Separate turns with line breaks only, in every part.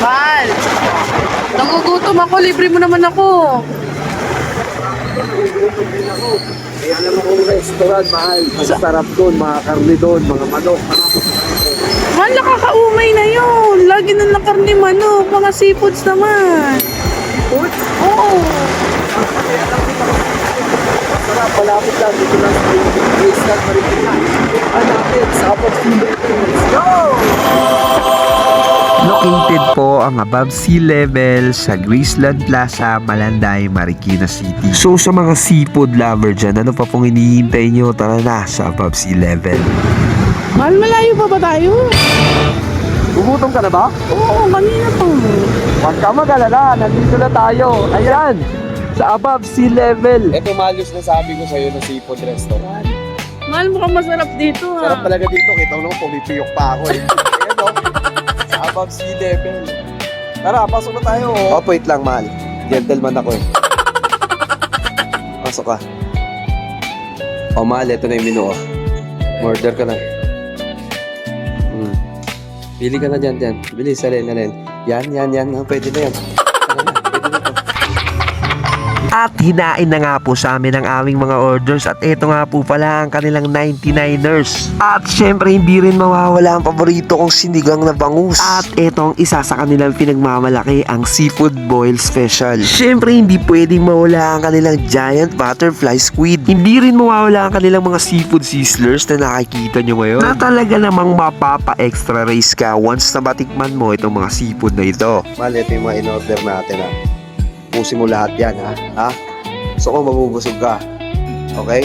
Mahal. Nagugutom ako. Libre mo naman ako.
Eh, alam mo kung restaurant, mahal. Masarap doon, mga karne doon, mga manok.
Mahal, nakakaumay na yun. Lagi na nakarni manok. Mga seafoods naman.
Food?
Oo.
Masarap, malapit lang. Dito lang sa Graceland Marikina. Hanapin sa Above Sea Level. Let's go!
Located po ang above sea level sa Graceland Plaza, Malanday, Marikina City. So sa mga seafood lover dyan, ano pa pong hinihintay nyo? Tara na sa above sea level.
Mahal, malayo pa ba tayo?
Gugutom ka na ba?
Oo, kanina pa.
Huwag ka mag-alala, nandito na tayo. Ayan, sa Above Sea Level. Ito malos na sabi ko sa'yo na seafood restaurant.
Mahal, mukhang masarap dito
Sarap talaga dito, kita mo naman, pumipiyok pa ako eh. Ayan o, sa Above Sea Level. Tara, pasok na tayo. Oh, wait lang, mahal. Gentleman ako eh. Pasok ka. Oh, mahal, ito na yung menu oh. Order ka na. Pili ka na dyan. Bilis, alin. Yan. Pwede na yan. Tara na, pwede na to.
At hinain na nga po sa amin ang aming mga orders at ito nga po pala ang kanilang 99ers. At syempre hindi rin mawawala ang paborito kong sinigang na bangus. At ito ang isa sa kanilang pinagmamalaki, ang seafood boil special. Syempre hindi pwedeng mawala ang kanilang giant butterfly squid. Hindi rin mawawala ang kanilang mga seafood sizzlers na nakikita nyo ngayon. Na talaga namang mapapa-extra race ka once na matikman mo itong mga seafood na ito.
Mahal, ito yung mga in-order natin ha. Pusin mo lahat yan ha. So kung mabubusog ka. Okay?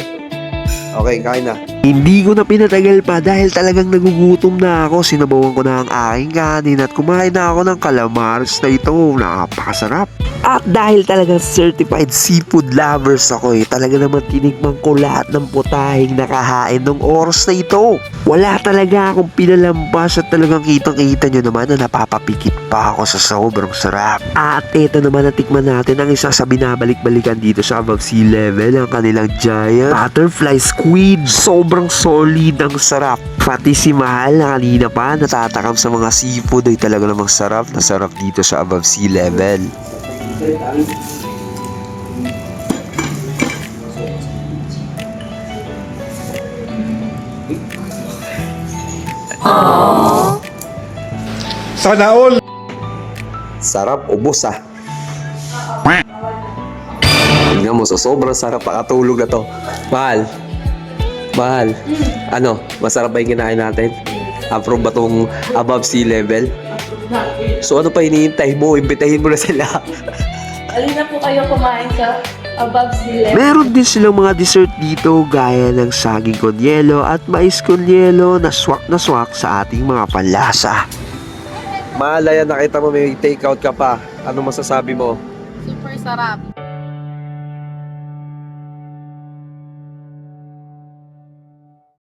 Okay, kain na.
Hindi ko na pinatagal pa dahil talagang nagugutom na ako. Sinabawan ko na ang aking kanin at kumain na ako ng calamars na ito. Napakasarap. At dahil talagang certified seafood lovers ako talaga naman tinikman ko lahat ng putahing nakahain ng oras na ito. Wala talaga akong pinalampas at talagang kitang-kita nyo naman na napapapikit pa ako sa sobrang sarap. At ito naman natikman natin ang isa sa binabalik-balikan dito sa Above Sea Level, ang kanilang giant butterfly squid. Sobrang solid ang sarap. Pati si Mahal na kanina pa natatakam sa mga seafood ay talaga namang sarap na sarap dito sa Above Sea Level.
Sana all.
Sarap, ubos Tingnan mo, so sobrang sarap pakatulog na to. Mahal. Ano, masarap ba yung kinain natin? Approve ba tong Above Sea Level? So ano pa hinihintay mo? Imbitahin mo na sila.
Alina po kayo kumain sa Above Sea Level.
Meron din silang mga dessert dito gaya ng saging con yelo at mais con yelo na swak sa ating mga panlasa.
Mahal, yan, nakita mo may take out ka pa. Ano masasabi mo?
Super sarap.